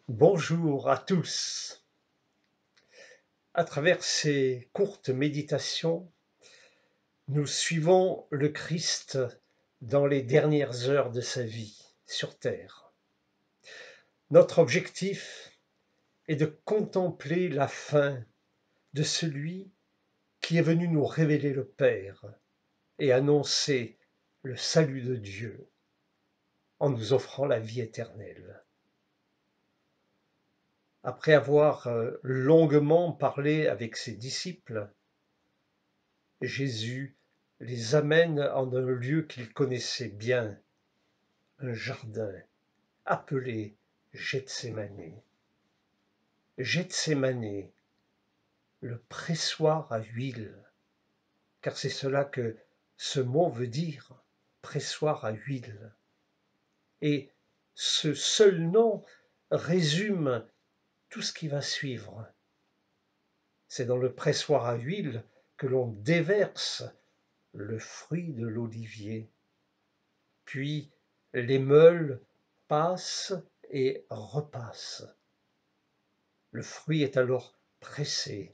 Bonjour à tous. À travers ces courtes méditations, nous suivons le Christ dans les dernières heures de sa vie sur terre. Notre objectif est de contempler la fin de celui qui est venu nous révéler le Père et annoncer le salut de Dieu en nous offrant la vie éternelle. Après avoir longuement parlé avec ses disciples, Jésus les amène en un lieu qu'ils connaissaient bien, un jardin appelé Gethsémanée. Gethsémanée, le pressoir à huile, car c'est cela que ce mot veut dire, pressoir à huile. Et ce seul nom résume tout ce qui va suivre. C'est dans le pressoir à huile que l'on déverse le fruit de l'olivier. Puis les meules passent et repassent. Le fruit est alors pressé,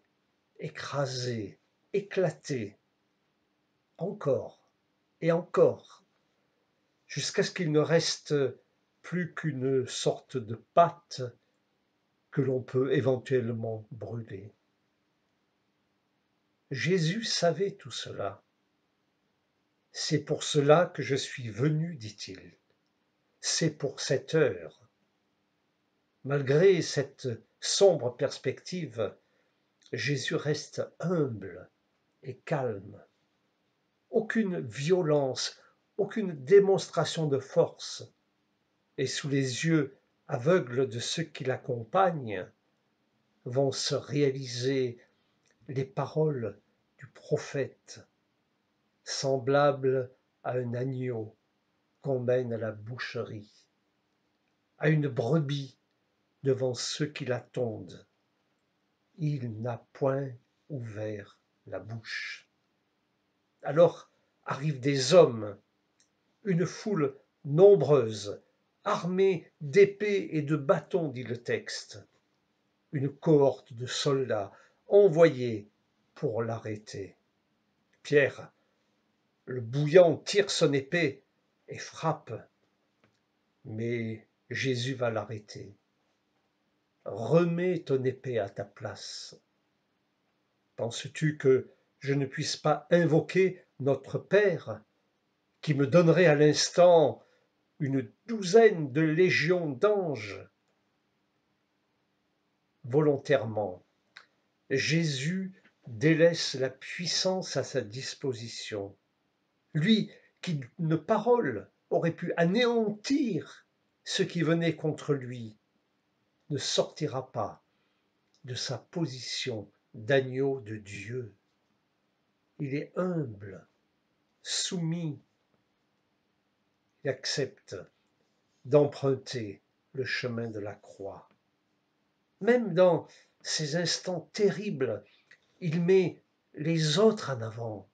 écrasé, éclaté, encore et encore, jusqu'à ce qu'il ne reste plus qu'une sorte de pâte que l'on peut éventuellement brûler. Jésus savait tout cela. C'est pour cela que je suis venu, dit-il. C'est pour cette heure. Malgré cette sombre perspective, Jésus reste humble et calme. Aucune violence, aucune démonstration de force. Et sous les yeux aveugles de ceux qui l'accompagnent, vont se réaliser les paroles du prophète, semblable à un agneau qu'on mène à la boucherie, à une brebis devant ceux qui la tondent. Il n'a point ouvert la bouche. Alors arrivent des hommes, une foule nombreuse, armée d'épées et de bâtons, dit le texte, une cohorte de soldats envoyés pour l'arrêter. Pierre, le bouillant, tire son épée et frappe, mais Jésus va l'arrêter. Remets ton épée à ta place. Penses-tu que je ne puisse pas invoquer notre Père, qui me donnerait à l'instant une douzaine de légions d'anges? Volontairement, Jésus délaisse la puissance à sa disposition. Lui qui, d'une parole, aurait pu anéantir ceux qui venaient contre lui, ne sortira pas de sa position d'agneau de Dieu. Il est humble, soumis, il accepte d'emprunter le chemin de la croix. Même dans ces instants terribles, il met les autres en avant.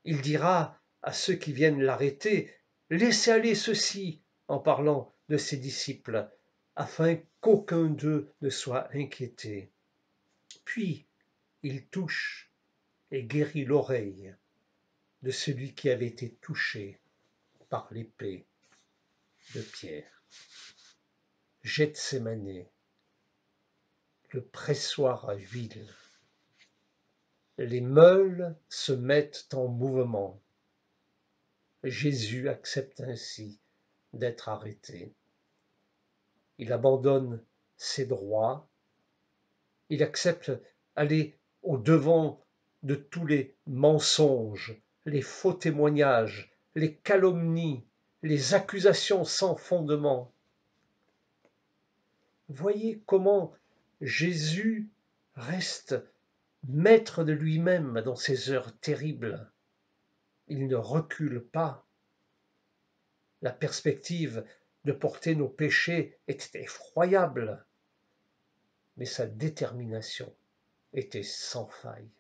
Il dira à ceux qui viennent l'arrêter, « Laissez aller ceux-ci » en parlant de ses disciples, afin qu'aucun d'eux ne soit inquiété. Puis il touche et guérit l'oreille de celui qui avait été touché par l'épée de Pierre. Gethsémanée, le pressoir à huile. Les meules se mettent en mouvement. Jésus accepte ainsi d'être arrêté. Il abandonne ses droits. Il accepte d'aller au-devant de tous les mensonges, les faux témoignages, les calomnies, les accusations sans fondement. Voyez comment Jésus reste maître de lui-même dans ces heures terribles. Il ne recule pas. La perspective de porter nos péchés était effroyable, mais sa détermination était sans faille.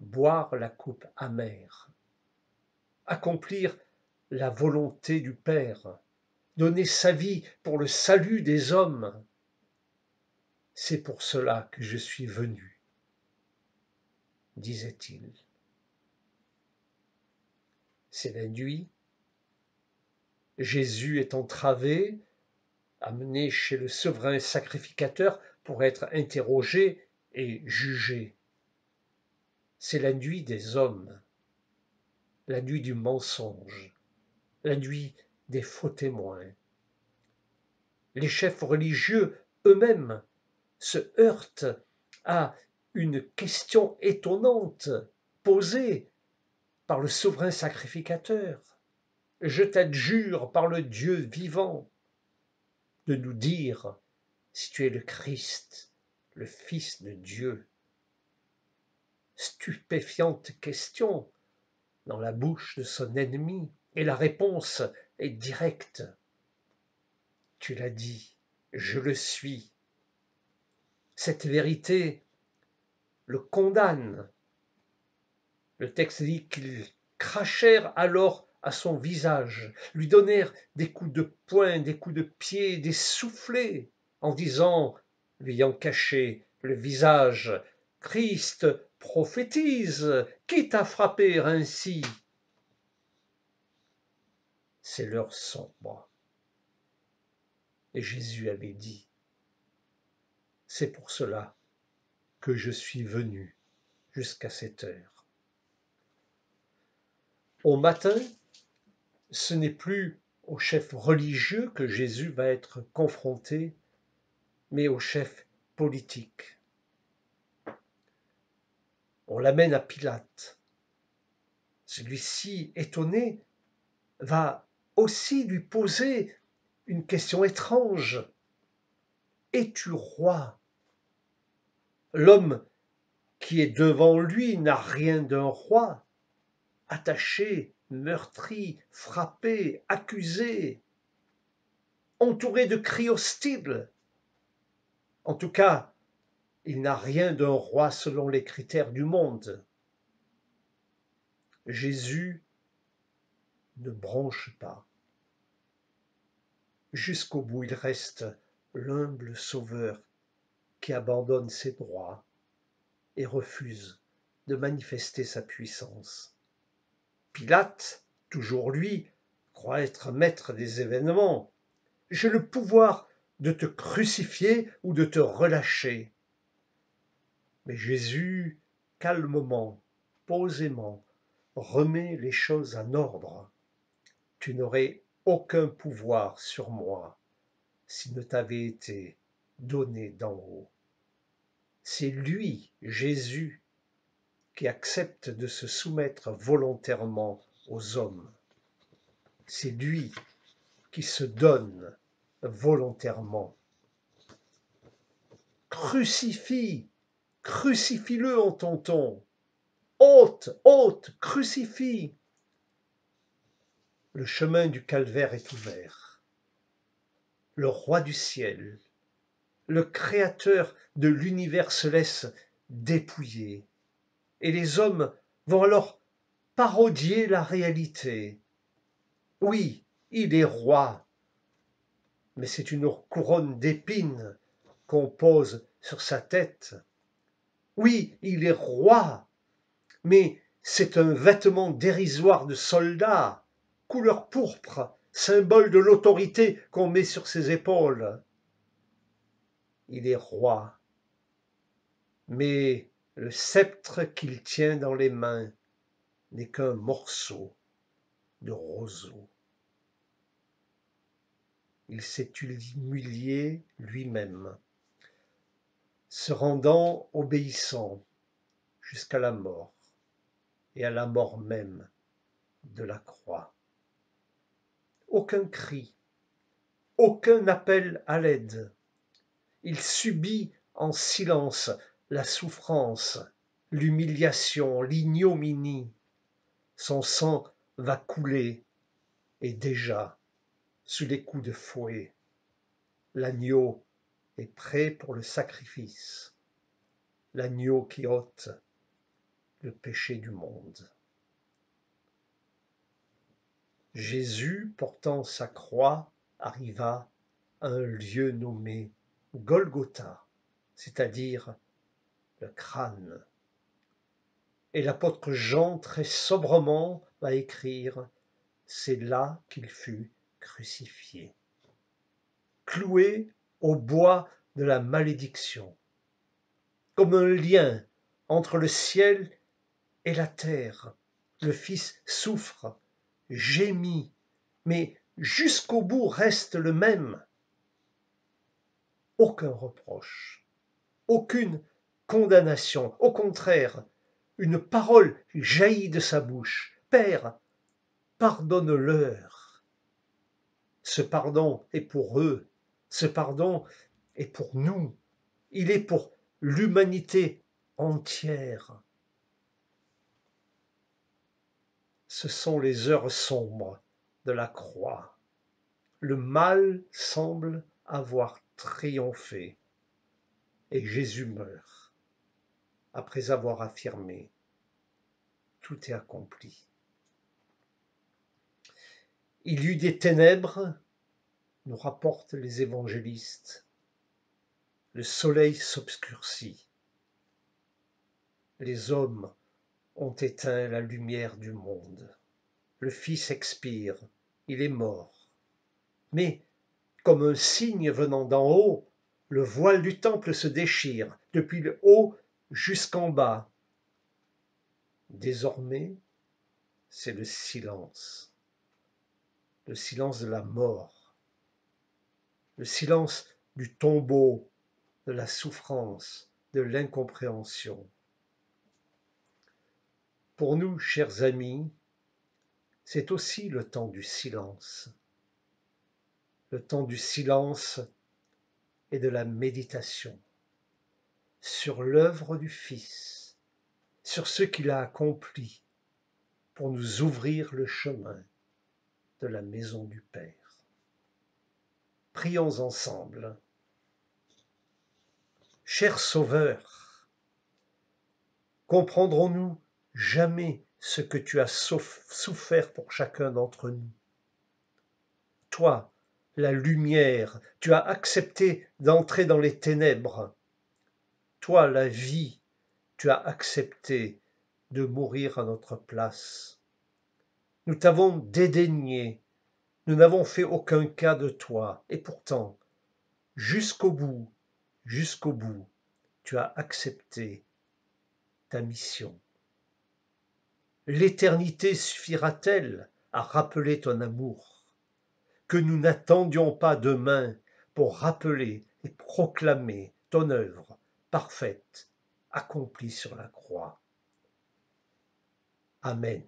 Boire la coupe amère, accomplir la volonté du Père, donner sa vie pour le salut des hommes. C'est pour cela que je suis venu, disait-il. C'est la nuit. Jésus est entravé, amené chez le souverain sacrificateur pour être interrogé et jugé. C'est la nuit des hommes, la nuit du mensonge, la nuit des faux témoins. Les chefs religieux eux-mêmes se heurtent à une question étonnante posée par le souverain sacrificateur. Je t'adjure par le Dieu vivant de nous dire si tu es le Christ, le Fils de Dieu. Stupéfiante question dans la bouche de son ennemi, et la réponse est directe. Tu l'as dit, je le suis. Cette vérité le condamne. Le texte dit qu'ils crachèrent alors à son visage, lui donnèrent des coups de poing, des coups de pied, des soufflets, en disant, lui ayant caché le visage, « Christ, prophétise, qui t'a frappé ainsi ?» C'est l'heure sombre. Et Jésus avait dit, « C'est pour cela que je suis venu jusqu'à cette heure. » Au matin, ce n'est plus au chef religieux que Jésus va être confronté, mais au chef politique. On l'amène à Pilate. Celui-ci, étonné, va aussi lui poser une question étrange. « Es-tu roi ?» L'homme qui est devant lui n'a rien d'un roi, attaché, meurtri, frappé, accusé, entouré de cris hostiles. En tout cas, il n'a rien d'un roi selon les critères du monde. Jésus ne bronche pas. Jusqu'au bout, il reste l'humble sauveur qui abandonne ses droits et refuse de manifester sa puissance. Pilate, toujours lui, croit être maître des événements. J'ai le pouvoir de te crucifier ou de te relâcher. Mais Jésus, calmement, posément, remet les choses en ordre. Tu n'aurais aucun pouvoir sur moi s'il ne t'avait été donné d'en haut. C'est lui, Jésus, qui accepte de se soumettre volontairement aux hommes. C'est lui qui se donne volontairement. Crucifie, crucifie-le, entend-on. Ôte, ôte, crucifie. Le chemin du calvaire est ouvert. Le roi du ciel, le créateur de l'univers se laisse dépouiller. Et les hommes vont alors parodier la réalité. Oui, il est roi, mais c'est une couronne d'épines qu'on pose sur sa tête. Oui, il est roi, mais c'est un vêtement dérisoire de soldat, couleur pourpre, symbole de l'autorité qu'on met sur ses épaules. Il est roi, mais le sceptre qu'il tient dans les mains n'est qu'un morceau de roseau. Il s'est humilié lui-même, se rendant obéissant jusqu'à la mort, et à la mort même de la croix. Aucun cri, aucun appel à l'aide. Il subit en silence la souffrance, l'humiliation, l'ignominie. Son sang va couler, et déjà, sous les coups de fouet, l'agneau est prêt pour le sacrifice, l'agneau qui ôte le péché du monde. Jésus, portant sa croix, arriva à un lieu nommé Golgotha, c'est-à-dire le crâne. Et l'apôtre Jean, très sobrement, va écrire « C'est là qu'il fut crucifié ». Cloué au bois de la malédiction, comme un lien entre le ciel et la terre. Le Fils souffre, gémit, mais jusqu'au bout reste le même. Aucun reproche, aucune condamnation. Au contraire, une parole jaillit de sa bouche. « Père, pardonne-leur ». Ce pardon est pour eux, ce pardon est pour nous, il est pour l'humanité entière. Ce sont les heures sombres de la croix. Le mal semble avoir triomphé et Jésus meurt après avoir affirmé « Tout est accompli ». Il y eut des ténèbres, nous rapportent les évangélistes. Le soleil s'obscurcit. Les hommes ont éteint la lumière du monde. Le Fils expire, il est mort. Mais, comme un signe venant d'en haut, le voile du temple se déchire, depuis le haut jusqu'en bas. Désormais, c'est le silence de la mort, le silence du tombeau, de la souffrance, de l'incompréhension. Pour nous, chers amis, c'est aussi le temps du silence et de la méditation sur l'œuvre du Fils, sur ce qu'il a accompli pour nous ouvrir le chemin de la maison du Père. Prions ensemble. Cher Sauveur, comprendrons-nous jamais ce que tu as souffert pour chacun d'entre nous? Toi, la lumière, tu as accepté d'entrer dans les ténèbres. Toi, la vie, tu as accepté de mourir à notre place. Nous t'avons dédaigné, nous n'avons fait aucun cas de toi, et pourtant, jusqu'au bout, tu as accepté ta mission. L'éternité suffira-t-elle à rappeler ton amour? Que nous n'attendions pas demain pour rappeler et proclamer ton œuvre parfaite, accomplie sur la croix. Amen.